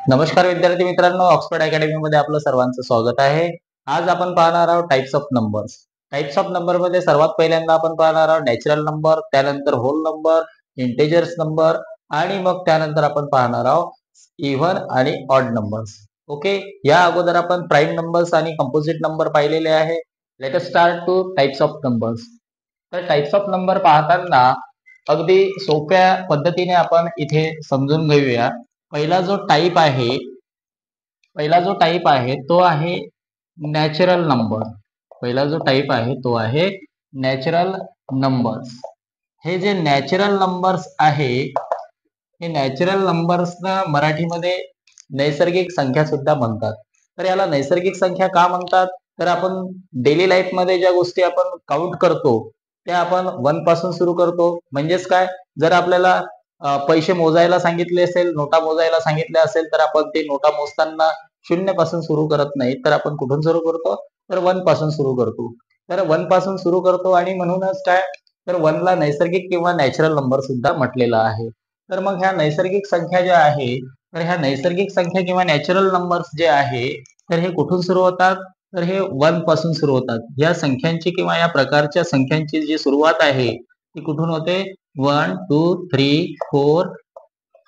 नमस्कार विद्यार्थी मित्रांनो, ऑक्सफर्ड अकॅडमी मध्ये आपलं सर्वांचं स्वागत आहे. आज आपण पाहणार आहोत types of numbers. Types of number मध्ये सर्वात पहिल्यांदा आपण पाहणार आहोत नॅचरल नंबर, त्यानंतर होल नंबर, इंटेजर्स नंबर आणि मग त्यानंतर आपण पाहणार आहोत इव्हन आणि ऑड नंबर्स. ओके, या अगोदर आपण प्राईम नंबर्स आणि कंपोजिट नंबर पाहिलेले आहे. Let us start two types of numbers. तर टाइप्स ऑफ नंबर पाहताना अगदी सोप्या पद्धतीने आपण इथे समजून घेऊया. पहिला जो टाइप आहे तो आहे नॅचरल नंबर. पहिला जो टाइप आहे तो आहे नॅचरल नंबर्स. हे जे नॅचरल नंबर्स आहे, हे नॅचरल नंबर्सना मराठीमध्ये नैसर्गिक संख्या सुद्धा म्हणतात. तर याला नैसर्गिक संख्या का म्हणतात? तर आपण डेली लाईफ मध्ये ज्या गोष्टी आपण काउंट करतो त्या आपण 1 पासून सुरू करतो. म्हणजेच काय, जर आपल्याला पैसे मोजायला सांगितले असेल, नोटा मोजायला सांगितले असेल, तर आपण ते नोटा मोजताना 0 पासून सुरू करत नाही, तर आपण कुठून सुरू करतो? तर 1 पासून सुरू करतो. तर 1 पासून सुरू करतो आणि म्हणूनच काय, तर 1 ला नैसर्गिक किंवा नॅचरल नंबर सुद्धा म्हटलेला आहे. तर मग ह्या नैसर्गिक संख्या ज्या आहे, तर ह्या नैसर्गिक संख्या किंवा नॅचरल नंबर्स जे आहे, तर हे कुठून सुरू होतात? तर हे 1 पासून सुरू होतात. या संख्यांची किंवा या प्रकारच्या संख्यांची जी सुरुवात आहे ती कुठून होते? 1 2 3 4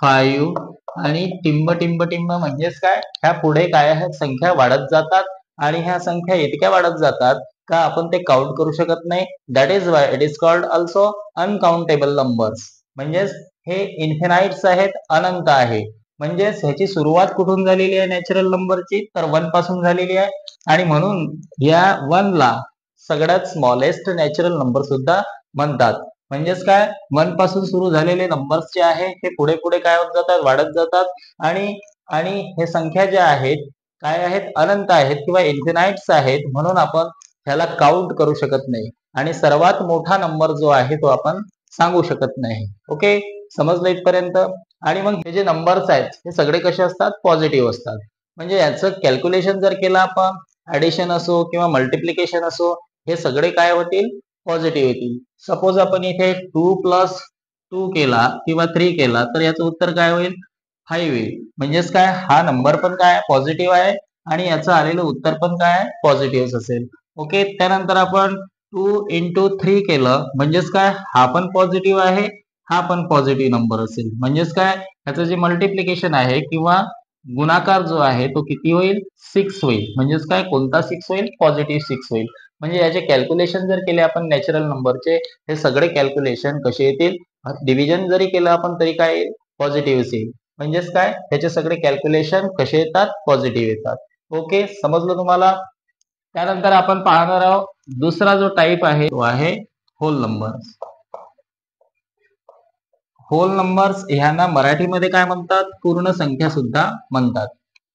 5 आणि टिंब टिंब टिंब म्हणजेच काय, ह्या पुढे काय आहे, संख्या वाढत जातात आणि ह्या संख्या इतक्या वाढत जातात का आपण ते काउंट करू शकत नाही. That is why it is called also uncountable numbers. म्हणजेच हे इन्फिनाइट्स आहेत, अनंत आहे. म्हणजेच ह्याची सुरुवात कुठून झालेली आहे नॅचरल नंबरची? तर 1 पासून झालेली आहे आणि म्हणून या 1 ला सगळ्यात स्मॉलेस्ट नॅचरल नंबर सुद्धा म्हणतात. म्हणजेच काय, 1 पासून सुरू झालेले नंबर्स जे आहे हे पुढे पुढे काय होत जातात, वाढत जातात आणि आणि हे संख्या ज्या आहेत काय आहेत, अनंत आहेत किंवा इन्फिनाइट्स आहेत. म्हणून आपण ह्याला काउंट करू शकत नाही आणि सर्वात मोठा नंबर जो आहे तो आपण सांगू शकत नाही. ओके, समजलं इथपर्यंत? आणि मग हे जे नंबर्स आहेत हे सगळे कसे असतात? पॉझिटिव्ह असतात. म्हणजे याचं कॅल्क्युलेशन जर केलं आपण, ऍडिशन असो किंवा मल्टिप्लिकेशन असो, हे सगळे काय होतील? पॉझिटिव्ह येतील. सपोज आपण इथे 2 प्लस 2 केला किंवा 3 केला तर याचं उत्तर काय होईल? 5 येईल. म्हणजेच काय, हा नंबर पण काय पॉझिटिव्ह आहे आणि याचं आलेलं उत्तर पण काय पॉझिटिव्ह असेल. ओके, त्यानंतर आपण 2 इंटू 3 केलं म्हणजेच काय, हा पण पॉझिटिव्ह आहे, हा पण पॉझिटिव्ह नंबर असेल. म्हणजेच काय, ह्याचं जे मल्टिप्लिकेशन आहे किंवा गुणाकार जो आहे तो किती होईल? 6 होईल. म्हणजेच काय, कोणता 6 होईल? पॉझिटिव्ह 6 होईल. म्हणजे याचे कॅल्क्युलेशन जर केले आपण नॅचरल नंबरचे, हे सगळे कॅल्क्युलेशन कसे येतील? डिव्हिजन जरी केलं आपण तरी काय येईल? पॉझिटिव्ह येईल. म्हणजेच काय, त्याचे सगळे कॅल्क्युलेशन कसे येतात? पॉझिटिव्ह येतात. ओके, समजलं तुम्हाला? त्यानंतर आपण पाहणार आहोत दुसरा जो टाइप आहे तो आहे होल नंबर्स. होल नंबर्स ह्यांना मराठीमध्ये काय म्हणतात? पूर्ण संख्या सुद्धा म्हणतात.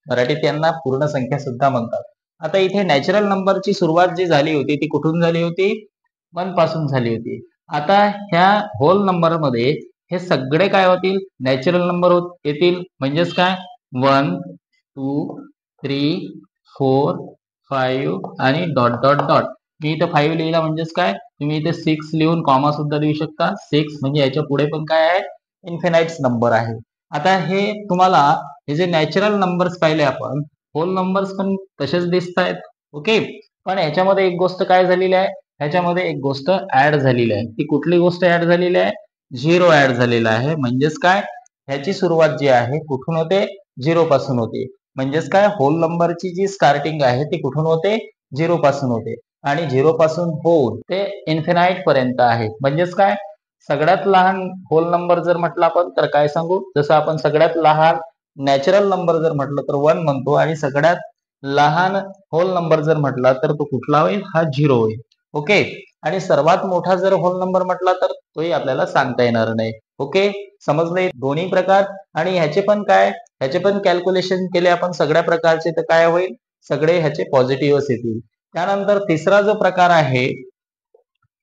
मराठीत यांना पूर्ण संख्या सुद्धा म्हणतात. आता इथे नॅचरल नंबरची सुरुवात जी झाली होती ती कुठून झाली होती? 1 पासून झाली होती. आता ह्या होल नंबर मध्ये हे सगळे काय होतील? नॅचरल नंबर येतील. म्हणजेच काय, 1 2 3 4 5 आणि डॉट डॉट डॉट. मी इथं 5 लिहिला म्हणजेच काय, तुम्ही इथे 6 लिहून कॉमा सुद्धा देऊ शकता. 6 म्हणजे याच्या पुढे पण काय आहे? इन्फिनाइट्स नंबर आहे. आता हे तुम्हाला हे जे नॅचरल नंबर्स पाहिले आपण, होल नंबर्स पण तसेच दिसत आहेत. ओके, पण याच्यामध्ये एक गोष्ट काय झालेली आहे? ह्याच्यामध्ये एक गोष्ट ऍड झालेली आहे. ती कुठली गोष्ट ऍड झालेली आहे? 0 ऍड झालेला आहे. म्हणजेच काय, ह्याची सुरुवात जी आहे कुठून होते? 0 पासून होते. म्हणजेच काय, होल नंबरची जी स्टार्टिंग आहे ती कुठून होते? 0 पासून होते आणि 0 पासून होऊन ते इन्फिनाइट पर्यंत आहे. म्हणजेच काय, सगळ्यात लहान होल नंबर जर म्हटलं आपण तर काय सांगू? जसं आपण सगळ्यात लहान नॅचरल नंबर जर म्हटलं तर 1 म्हणतो आणि सगळ्यात लहान होल नंबर जर म्हटला तर तो कुठला होईल? हा 0 होईल. ओके, आणि सर्वात मोठा जर होल नंबर म्हटला तर तोही आपल्याला सांगता येणार नाही. ओके, समजले दोन्ही प्रकार? आणि ह्याचे पण काय, ह्याचे पण कॅल्क्युलेशन केले आपण सगळ्या प्रकारचे तर काय होईल? सगळे ह्याचे पॉझिटिव्हच येतील. त्यानंतर तिसरा जो प्रकार आहे,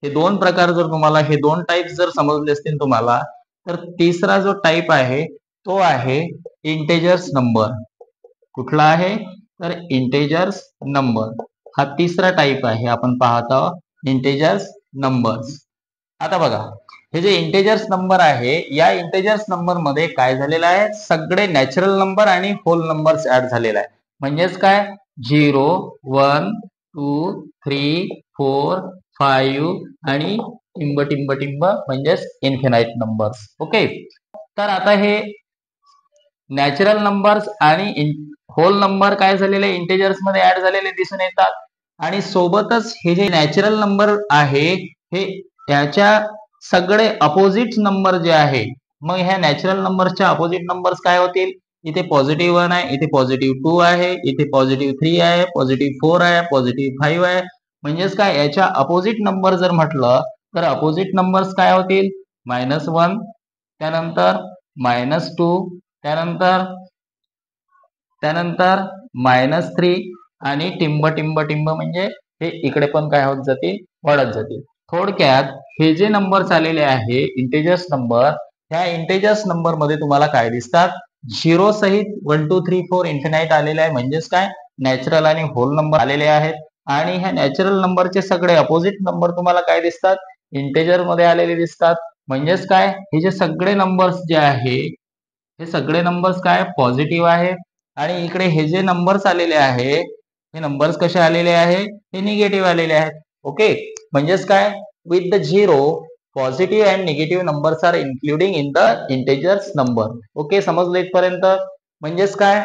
हे दोन प्रकार जर तुम्हाला, हे दोन टाइप जर समजले असतील तुम्हाला, तर तिसरा जो टाइप आहे तो आहे इंटेजर्स नंबर. कुठला आहे? तर इंटेजर्स नंबर हा तिसरा टाइप आहे. आपण पाहत आहोत इंटेजर्स नंबर्स. आता बघा, हे जे इंटेजर्स नंबर आहे या इंटेजर्स नंबर मध्ये काय झालेलं आहे, सगळे नॅचरल नंबर आणि होल नंबर्स ऍड झालेला आहे. म्हणजेच काय 0 1 2 3 4 5 आणि टिंब टिंब टिंब म्हणजेच इन्फिनाइट नंबर्स. ओके, तर आता हे नॅचरल नंबर्स आणि होल नंबर काय झालेले इंटेजर्स मध्ये ऍड झालेले दिसून येतात. आणि सोबतच हे जे नॅचरल नंबर आहे हे त्याच्या सगळे अपोजिट नंबर जे आहे, मग ह्या नॅचरल नंबरच्या अपोजिट नंबर्स काय होतील, इथे पॉझिटिव्ह 1 आहे, इथे पॉझिटिव्ह 2 आहे, इथे पॉझिटिव्ह 3 आहे, पॉझिटिव्ह 4 आहे, पॉझिटिव्ह 5 आहे. म्हणजेच काय याच्या अपोजिट नंबर जर म्हटलं तर अपोजिट नंबर्स काय होतील, -1, त्यानंतर -2, त्यानंतर -3 आणि टिंब टिंब टिंब म्हणजे हे इकडे पण काय होत जातील, वाढत जातील. थोडक्यात हे जे नंबर्स आलेले आहे इंटेजर्स नंबर, ह्या इंटेजर्स नंबर मध्ये तुम्हाला काय दिसतात, झिरो सहित 1 2 3 4 इन्फिनाइट आलेले आहे. म्हणजेच काय नॅचरल आणि होल नंबर आलेले आहेत. आणि ह्या नॅचरल नंबरचे सगळे अपोजिट नंबर तुम्हाला काय दिसतात, इंटेजर मध्ये आलेले दिसतात. म्हणजेच काय हे जे सगळे नंबर्स जे आहे हे सगळे नंबर्स काय पॉझिटिव्ह आहे. आणि इकडे हे जे नंबर्स आलेले आहे हे नंबर्स कसे आलेले आहे, हे निगेटिव्ह आलेले आहेत. ओके, म्हणजेच काय with the zero positive and negative numbers are including in the integers number. Okay, समजलं इथपर्यंत. म्हणजेच काय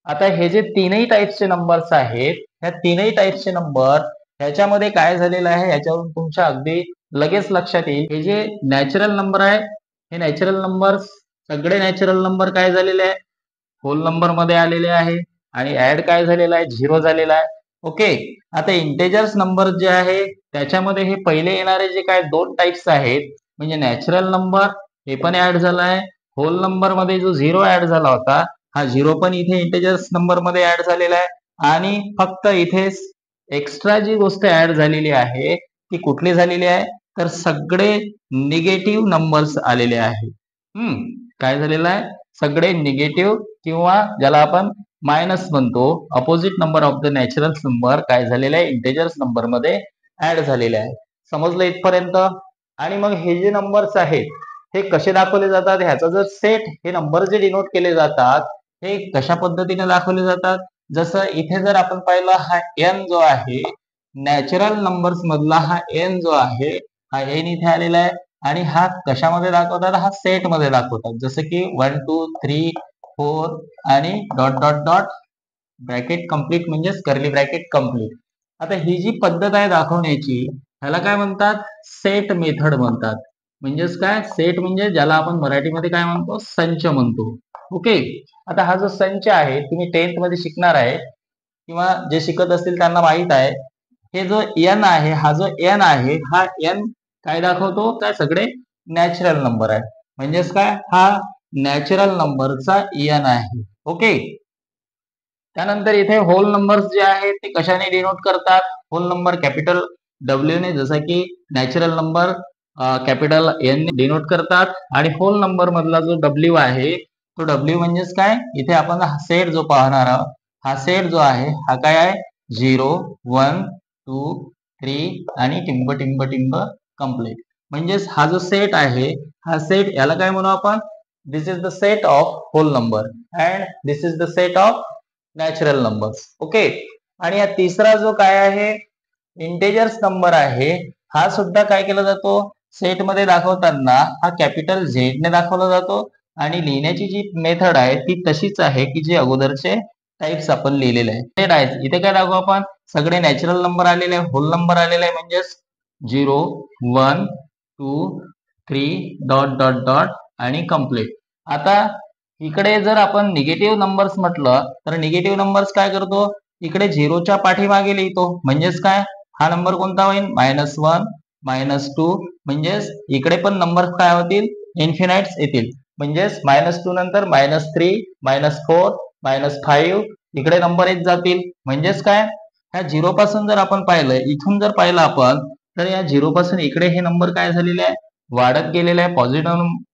आता हे जे तीनही टाइप्सचे नंबर्स आहेत ह्या तीनही टाइप्सचे नंबर ह्याच्यामध्ये काय झालेलं आहे याच्यावरून तुमच्या अगदी लगेच लक्षात येईल, हे जे नॅचरल नंबर आहे हे नॅचरल नंबर सगळे नॅचरल नंबर काय झालेले आहे, होल नंबर मध्ये आलेले आहे. आणि ऍड काय झालेला आहे, 0 झालेला आहे. ओके, आता इंटेजर्स नंबर जे आहे त्याच्यामध्ये हे पहिले येणारे जे काय दोन टाइप्स आहेत म्हणजे नॅचरल नंबर हे पण ऍड झाला आहे. होल नंबर मध्ये जो 0 ऍड झाला होता हा 0 पण इथे इंटेजर्स नंबर मध्ये ऍड झालेला आहे. आणि फक्त इथे एक्स्ट्रा जी गोष्ट ऍड झालेली आहे ती कुठली झालेली आहे, तर सगळे निगेटिव्ह नंबर्स आलेले आहे. काय झालेलं आहे, सगळे निगेटिव्ह किंवा ज्याला आपण मायनस म्हणतो opposite number of the natural number काय झालेले आहे इंटेजर्स नंबर मध्ये ऍड झालेले आहे. समजलं इथपर्यंत. आणि मग हे जे नंबर्स आहेत हे कसे दाखवले जातात, ह्याचा जर सेट हे नंबर जे डिनोट केले जातात हे कशा पद्धतीने दाखवले जातात, जसं इथे जर आपण पाहिलं हा एन जो आहे नॅचरल नंबर्स मधला हा एन जो आहे हा एन इथे आलेला आहे. आणि हा कशामध्ये दाखवतात, हा सेट मध्ये दाखवतात. जसं की 1 2 3 4 आणि dot dot dot bracket complete म्हणजेच कर्ली ब्रॅकेट कंप्लीट. आता ही जी पद्धत आहे दाखवण्याची ह्याला काय म्हणतात, सेट मेथड म्हणतात. म्हणजेच काय सेट म्हणजे ज्याला आपण मराठीमध्ये काय म्हणतो, संच म्हणतो. ओके, आता हा जो संच आहे तुम्ही 10th मध्ये शिकणार आहे किंवा जे शिकत असतील त्यांना माहित आहे, हे जो एन आहे हा जो एन आहे हा एन काय दाखवतो, काय सगळे नॅचरल नंबर आहे. म्हणजेच काय हा नॅचरल नंबरचा एन आहे. ओके, त्यानंतर इथे होल नंबर्स जे आहेत ते कशाने डिनोट करतात, होल नंबर कॅपिटल डब्ल्यू ने, जसं की natural number capital N denote करतात. आणि होल नंबर मधला जो डब्ल्यू आहे तो डब्ल्यू म्हणजेच काय इथे आपण हा सेट जो पाहणार आहोत हा सेट जो आहे हा काय आहे 0 1 2 3 आणि टिंब टिंब टिंब कंप्लीट. म्हणजेच हा जो सेट आहे हा सेट याला काय म्हणू आपण, this is the set of whole number and this is the set of natural numbers. Okay, आणि हा तिसरा जो काय आहे इंटेजर्स नंबर आहे हा सुद्धा काय केला जातो, सेट मध्ये दाखवताना हा कॅपिटल झेड ने दाखवला जातो. आणि लिहिण्याची जी मेथड आहे ती तशीच आहे की जे अगोदरचे टाइप्स आपण लिहिलेले आहे. सेट आहे इथे काय दाखवू आपण, सगळे नॅचरल नंबर आलेले आहे, होल नंबर आलेले आहे. म्हणजेच 0 1 2 3 डॉट डॉट डॉट आणि कंप्लीट. आता इकडे जर आपण निगेटिव्ह नंबर्स म्हटलं तर निगेटिव्ह नंबर्स काय करतो, इकडे झिरोच्या पाठीमागे लिहितो. म्हणजेच काय हा नंबर कोणता होईल, -1 -2. म्हणजेच इकडे पण नंबर काय होतील, इन्फिनाइट्स येतील. म्हणजेच -2 नंतर -3 -4 -5 इकडे नंबर येत जातील. म्हणजेच काय ह्या झिरो पासून जर आपण पाहिलं, इथून जर पाहिलं आपण तर या झिरो पासून इकडे हे नंबर काय झालेले आहे, वाढत गेलेले आहे.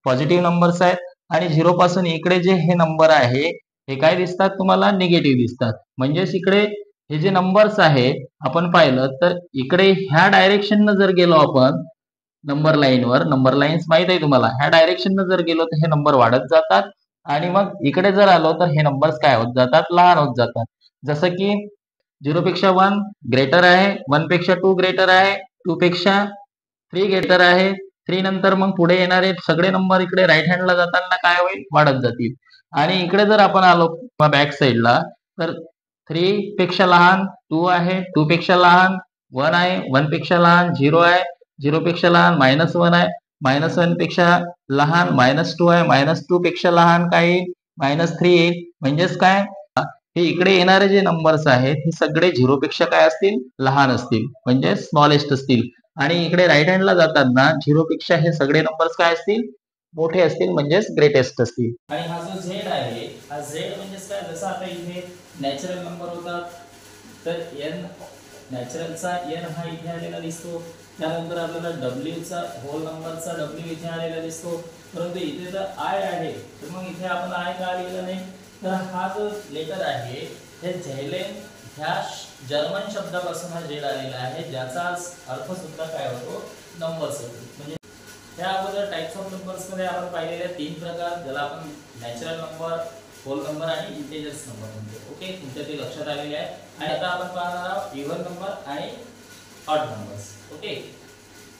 पॉझिटिव्ह नंबर्स आहेत. आणि झिरो पासून इकडे जे हे नंबर आहे हे काय दिसतात तुम्हाला, निगेटिव्ह दिसतात. म्हणजेच इकडे हे जे नंबर्स आहे आपण पाहिलं तर इकडे ह्या डायरेक्शन जर गेलो आपण नंबर लाईनवर, नंबर लाईन्स माहित आहे तुम्हाला, ह्या डायरेक्शननं जर गेलो तर हे नंबर वाढत जातात आणि मग इकडे जर आलो तर हे नंबर्स काय होत जातात, लहान होत जातात. जसं की 0 पेक्षा 1 ग्रेटर आहे, 1 पेक्षा 2 ग्रेटर आहे, 2 पेक्षा 3 ग्रेटर आहे, 3 नंतर मग पुढे येणारे सगळे नंबर इकडे राईट हँडला जाताना काय होईल, वाढत जातील. आणि इकडे जर आपण आलो बॅक साईडला तर 3 पेक्षा लहान 2 आहे, 2 पेक्षा लहान 1 आहे, 1 पेक्षा लहान 0 आहे, 0 पेक्षा लहान -1 आहे, -1 पेक्षा लहान -2 आहे, -2 पेक्षा लहान काय येईल, -3 येईल. म्हणजेच काय, हे इकडे येणारे जे नंबर्स आहेत हे सगळे 0 पेक्षा काय असतील, लहान असतील, म्हणजे स्मॉलेस्ट असतील. आणि इकडे राईट हँडला जाताना 0 पेक्षा हे सगळे नंबर्स काय असतील, मोठे असतील, म्हणजेच ग्रेटेस्ट असतील. आणि हा जो झेड आहे, हा झेड म्हणजेच काय, जसं आता इथे नॅचरल नंबर होता तर एन नॅचरलचा एन हा इथे आलेला दिसतो. त्यानंतर आपल्याला डब्ल्यूचा होल नंबरचा डब्ल्यू इथे आलेला दिसतो. परंतु इथे जर आय आहे तर मग इथे आपण आय का लिहिलं नाही, तर हा जो लेटर आहे हे झेलेन ह्या जर्मन शब्दापासून हा झेड आलेला आहे, ज्याचा अर्थ सुद्धा काय होतो, नंबर्स होतो. म्हणजे त्या अगोदर टाइप्स ऑफ नंबर्स मध्ये आपण पाहिलेले 3 प्रकार, ज्याला आपण नॅचरल नंबर, होल नंबर आणि इंटिजर्स नंबर म्हणतो. ओके, तुमच्या ते लक्षात आलेले आहे. आणि आता आपण पाहणार आहोत इव्हन नंबर आणि ऑड नंबर्स. ओके,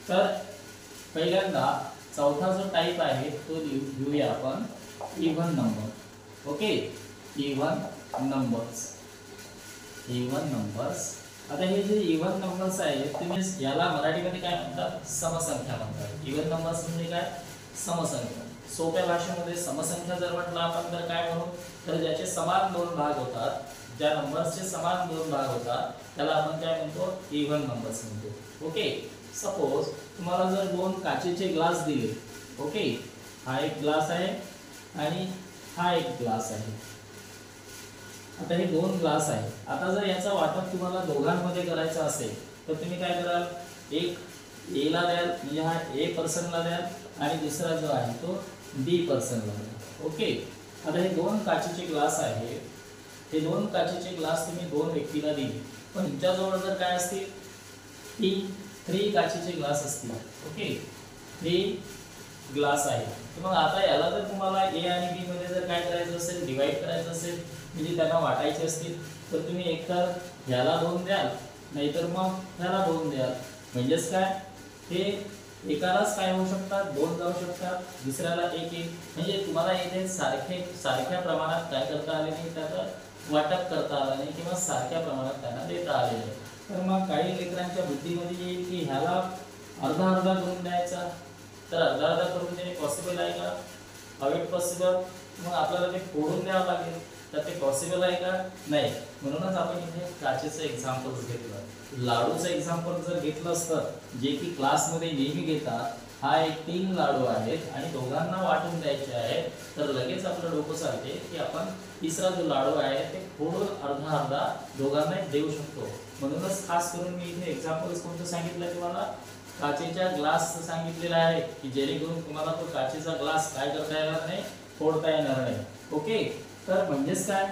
तर पहिल्यांदा चौथा जो टाइप आहे तो घेऊया आपण even number. Okay, even numbers. Even numbers, आता हे जे इव्हन नंबर्स आहेत तुम्ही याला मराठीमध्ये काय म्हणतात, समसंख्या म्हणतात. इव्हन नंबर्स म्हणजे काय, समसंख्या. सोप्या भाषेमध्ये समसंख्या जर म्हटलं आपण तर काय म्हणू, तर ज्याचे समान 2 भाग होतात, ज्या नंबर्सचे समान 2 भाग होतात त्याला आपण काय म्हणतो, इव्हन नंबर्स म्हणतो. ओके, सपोज तुम्हाला जर 2 काचेचे ग्लास दिले. ओके, हा एक ग्लास आहे आणि हा एक ग्लास आहे. आता हे 2 ग्लास आहे. आता जर याचा वाटप तुम्हाला दोघांमध्ये करायचा असेल तर तुम्ही काय कराल, एक ए ला द्याल, म्हणजे हा ए पर्सनला द्याल आणि दुसरा जो आहे तो बी पर्सनला द्याल. ओके, आता हे 2 काचेचे ग्लास आहे, हे 2 काचेचे ग्लास तुम्ही 2 व्यक्तीला दिले, पण तुमच्याजवळ जर काय असतील, 3 काचेचे ग्लास असतील. ओके, 3 ग्लास आहे. तर मग आता याला जर तुम्हाला ए आणि बी मध्ये जर काय करायचं असेल, डिवाइड करायचं असेल, म्हणजे त्यांना वाटायचे असतील, तर तुम्ही एकतर ह्याला 2 द्याल, नाहीतर मग ह्याला 2 द्याल. म्हणजेच काय, हे एकालाच काय होऊ शकतात, 2 जाऊ शकतात, दुसऱ्याला 1 येईल. म्हणजे तुम्हाला इथे सारख्या प्रमाणात काय करता आले नाही, त्याचं वाटप करता आलं नाही किंवा सारख्या प्रमाणात त्यांना देता आले नाही. तर मग काही लेकरांच्या बुद्धीमध्ये येईल की ह्याला अर्धा अर्धा करून द्यायचा, तर अर्धा अर्धा करून देणे पॉसिबल आहे का, अवेट पॉसिबल. मग आपल्याला ते फोडून द्यावं लागेल, तर ते पॉसिबल आहे का, नाही. म्हणूनच आपण इथे काचेचं एक्झाम्पल घेतलं. लाडूचं एक्झाम्पल जर घेतलं असतं, जे की क्लासमध्ये नेहमी घेतात, हा एक 3 लाडू आहेत आणि दोघांना वाटून द्यायचे आहेत, तर लगेच आपलं डोकं चालते की आपण तिसरा जो लाडू आहे ते फोडून अर्धा अर्धा दोघांना देऊ शकतो. म्हणूनच खास करून मी इथे एक्झाम्पल्स कोणतं सांगितलं तुम्हाला, काचेच्या ग्लास सांगितलेला आहे की जेणेकरून तुम्हाला तो काचेचा ग्लास काय करता येणार नाही, फोडता येणार नाही. ओके, तर म्हणजेच काय,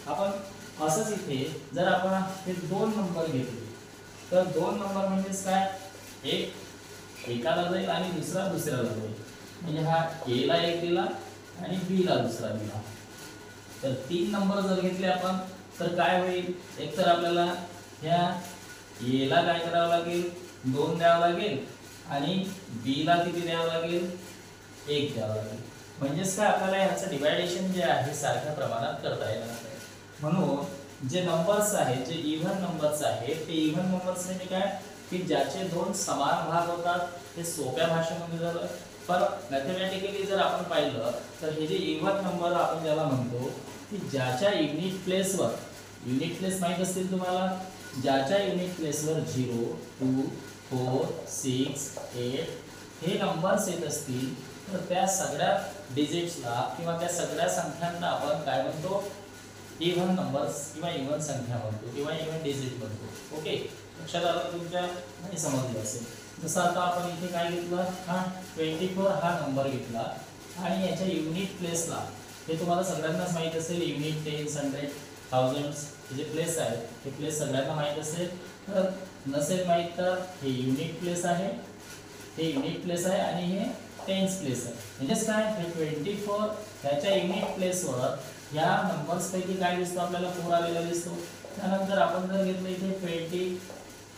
आपण असंच इथे जर आपण हे 2 नंबर घेतले तर 2 नंबर म्हणजेच काय, एक एकाला जाईल आणि दुसरा दुसऱ्याला जाईल. म्हणजे हा ए ला एक दिला आणि बी ला दुसरा दिला. तर 3 नंबर जर घेतले आपण तर काय होईल, एक तर आपल्याला ह्या ए ला काय करावं लागेल, 2 द्यावं लागेल आणि बी ला किती द्यावं लागेल, 1 द्यावं लागेल. म्हणजेच काय, आपल्याला ह्याचं डिवायडेशन जे आहे सारख्या प्रमाणात करता येणार आहे. म्हणून जे नंबर्स आहेत, जे इव्हन नंबर्स आहेत, ते इव्हन नंबर्स म्हणजे काय, की ज्याचे 2 समान भाग होतात. हे सोप्या भाषेमध्ये झालं. पण मॅथमॅटिकली जर आपण पाहिलं तर हे जे इव्हन नंबर आपण ज्याला म्हणतो, की ज्याच्या युनिट प्लेसवर, युनिट प्लेस माहीत असतील तुम्हाला, ज्याच्या युनिट प्लेसवर 0, 2, 4, 6, 8 हे नंबर्स येत असतील, तर त्या सगळ्या डिजिट्सला किंवा त्या सगळ्या संख्यांना आपण काय म्हणतो, इव्हन नंबर्स किंवा इव्हन संख्या म्हणतो किंवा इव्हन डिजिट म्हणतो. ओके, लक्षात आलं तुमच्या, नाही समजलं असेल. जसं आता आपण इथे काय घेतलं, हा 24 हा नंबर घेतला आणि याच्या युनिट प्लेसला, हे तुम्हाला सगळ्यांनाच माहीत असेल, युनिट, टेन्स, हंड्रेड, थाउजंड्स हे जे प्लेस आहेत हे प्लेस सगळ्यांना माहीत असेल. तर नसेल माहीत तर हे युनिट प्लेस आहे, हे युनिट प्लेस आहे आणि हे टेन्स प्लेस आहे. म्हणजेच काय, हे 24 त्याच्या युनिट प्लेसवर या नंबर्स पैकी काय दिसतो आपल्याला 4 आलेला दिसतो. त्यानंतर आपण जर घेतलं इथे 20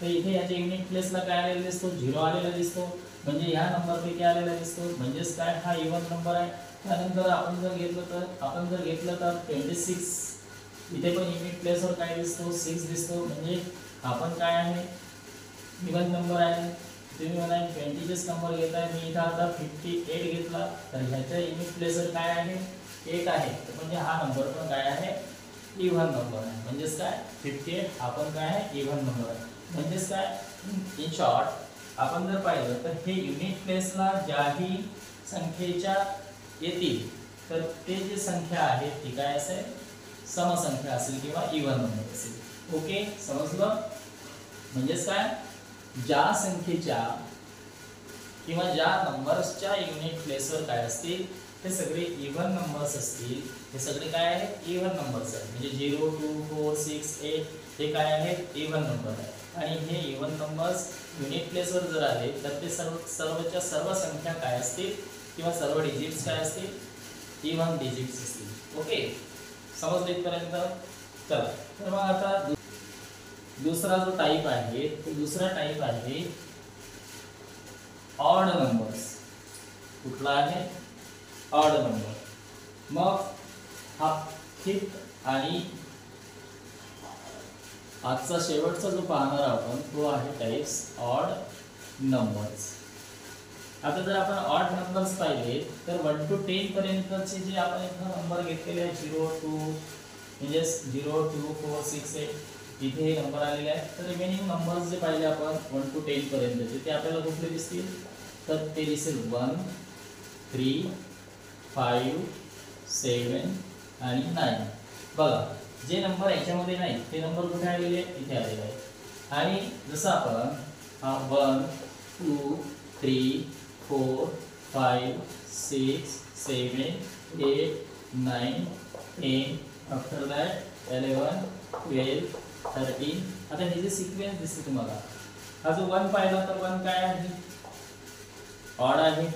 तर इथे याच्या युनिट प्लेसला काय आलेला दिसतो, 0 आलेला दिसतो. म्हणजे ह्या नंबर पैकी आलेला दिसतो. म्हणजेच काय, हा इव्हन नंबर आहे. त्यानंतर आपण जर घेतलं तर 26 इथे पण युनिट प्लेसवर काय दिसतो, 6 दिसतो. म्हणजे आपण काय आहे, इव्हन नंबर आहे. तुम्ही म्हणाल 20च नंबर घेताय, मी इथं आता 58 घेतला तर ह्याच्या युनिट प्लेसवर काय आहे, 1 आहे. म्हणजे हा नंबर पण काय आहे, इव्हन नंबर आहे. म्हणजेच काय, 58 हा पण काय आहे, इव्हन नंबर आहे. म्हणजेच काय, इन शॉर्ट आपण जर पाहिलं तर हे युनिट प्लेसला ज्याही संख्येच्या येतील तर ते जे संख्या आहे ती काय असेल, समसंख्या असेल किंवा इव्हन नंबर असेल. ओके, समजलं. म्हणजेच काय, ज्या संख्येच्या किंवा ज्या नंबर्सच्या युनिट प्लेसवर काय असतील ते सगळे इव्हन नंबर्स असतील. हे सगळे काय आहेत, इव्हन नंबर्स आहेत. म्हणजे 0 2 4 6 8 हे काय आहेत, इव्हन नंबर आहे. आणि हे इव्हन नंबर्स युनिट प्लेसवर जर आले तर ते सर्वच्या सर्व संख्या काय असतील किंवा सर्व डिजिट्स काय असतील, इव्हन डिजिट्स असतील. ओके, समजलं इथपर्यंत. चला, तर मग आता दुसरा जो टाइप आहे तो दुसरा टाइप आहे ऑड नंबर्स. कुठला आहे, ऑड नंबर. मग हा फिफ्थ आणि आजचा शेवटचा जो पाहणार आपण तो आहे टाइप्स ऑड नंबर्स. आता जर आपण ऑड नंबर्स पाहिले तर 1 to 10 पर्यंतचे जे आपण इथं नंबर घेतलेले आहेत 0 2 म्हणजे 0 2 4 6 8 इथे हे नंबर आलेले आहेत. तर रिमेनिंग नंबर्स जे पाहिले आपण 1 to 10 पर्यंतचे ते आपल्याला कुठले दिसतील, तर ते दिसेल 1 3 5 7 आणि 9. बघा, जे नंबर याच्यामध्ये नाही ते नंबर कुठे आलेले आहेत, इथे आलेले आहेत. आणि जसं आपण हा 1 2 3 4 5 6 7 8 9 10 आफ्टर दॅट 11 12 13. आता हे जे सिक्वेन्स दिसते तुम्हाला, हा जो 1 पाहिला तर 1 काय आहे, ऑड आहे.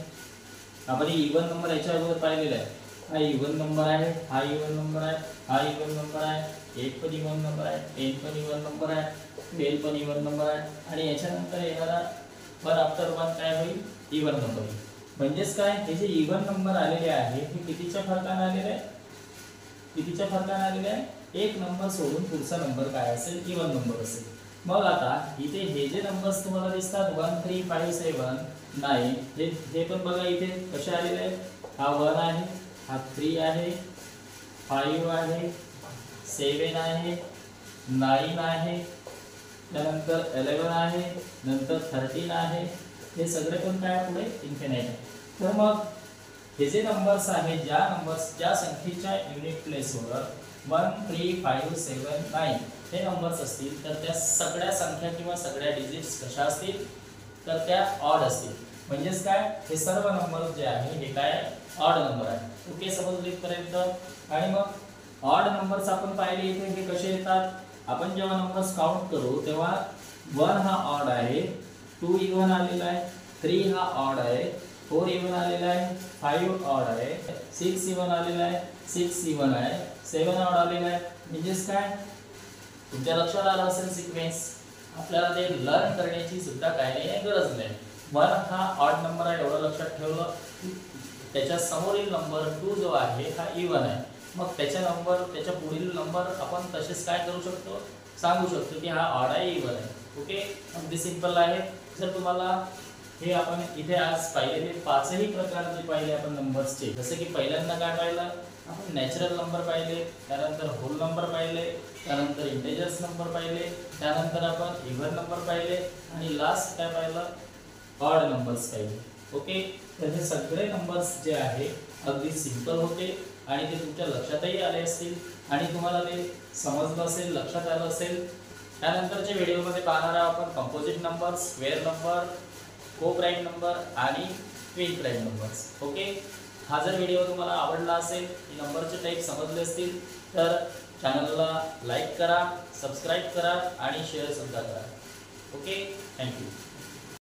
आपण इव्हन नंबर याच्या अगोदर पाहिलेला आहे. हा इव्हन नंबर आहे, हा इव्हन नंबर आहे, हा इव्हन नंबर आहे, 8 पण इव्हन नंबर आहे, 10 पण इव्हन नंबर आहे, 12 पण इव्हन नंबर आहे. आणि याच्यानंतर येणारा 1 आफ्टर 1 काय होईल, इव्हन नंबर होईल. म्हणजेच काय, हे जे इव्हन नंबर आलेले आहे हे कितीच्या फरकाने आलेले आहे, कितीच्या फरकाने आलेले आहे, एक नंबर सोडून पुढचा नंबर काय असेल, इव्हन नंबर असेल. मग आता इथे हे जे नंबर्स तुम्हाला दिसतात 1 3 5 7 9 हे पण बघा इथे कसे आलेले आहेत. हा 1 आहे, हा 3 आहे, 5 आहे, 7 आहे, 9 आहे, त्यानंतर 11 आहे, नंतर 13 आहे. हे सगळे पण काय पुढे इन्फिनाइट आहे. तर मग हे जे नंबर्स आहेत, ज्या संख्येच्या युनिट प्लेसवर 1 3 5 7 9 हे नंबर्स असतील तर त्या सगळ्या संख्या किंवा सगळ्या डिजिट्स कशा असतील, तर त्या ऑड असतील. म्हणजेच काय, हे सर्व नंबर जे आहे हे काय, ऑड नंबर आहे. ओके, समजलं इथपर्यंत. आणि मग ऑड नंबर्स आपण पाहिले इथे हे कसे येतात. आपण जेव्हा नंबर्स काउंट करू तेव्हा 1 हा ऑड आहे, 2 इव्हन आलेला आहे, 3 हा ऑड आहे, 4 इव्हन आलेला आहे, 5 ऑड आहे, 6 इव्हन आलेला आहे, 6 इव्हन आहे, 7 ऑड आलेला आहे. म्हणजेच काय, तुमच्या लक्षात आलं असेल सिक्वेन्स. आपल्याला ते लर्न करण्याची सुद्धा काय नाही, गरज नाही. 1 हा ऑड नंबर आहे एवढं लक्षात ठेवलं. त्याच्या समोरील नंबर 2 जो आहे हा इव्हन आहे. मग त्याच्या पुढील नंबर आपण तसेच काय करू शकतो, सांगू शकतो की हा ऑड आहे, इव्हन आहे. ओके, अगदी सिंपल आहे. जर तुम्हाला हे आपण इथे आज पाहिलेले 5ही प्रकार जे पाहिले आपण नंबर्सचे, जसे की पहिल्यांदा काय पाहिलं आपण, नॅचरल नंबर पाहिले, त्यानंतर होल नंबर पाहिले, त्यानंतर इंटेजर्स नंबर पाहिले, त्यानंतर आपण इव्हन नंबर पाहिले आणि लास्ट काय पाहिलं, ऑड नंबर्स पाहिले. ओके, तर हे सगळे नंबर्स जे आहे अगदी सिंपल होते आणि ते तुमच्या लक्षातही आले असतील आणि तुम्हाला ते समजलं असेल, लक्षात आलं असेल. त्यानंतरच्या व्हिडिओमध्ये पाहणार आहोत आपण कंपोजिट नंबर, स्क्वेअर नंबर, को प्राईम नंबर आणि ट्विन प्राईम नंबर्स. ओके, हा जर व्हिडिओ तुम्हाला आवडला असेल, नंबरचे टाईप समजले असतील तर चॅनलला लाईक करा, सबस्क्राईब करा आणि शेअर सुद्धा करा. Okay, thank you.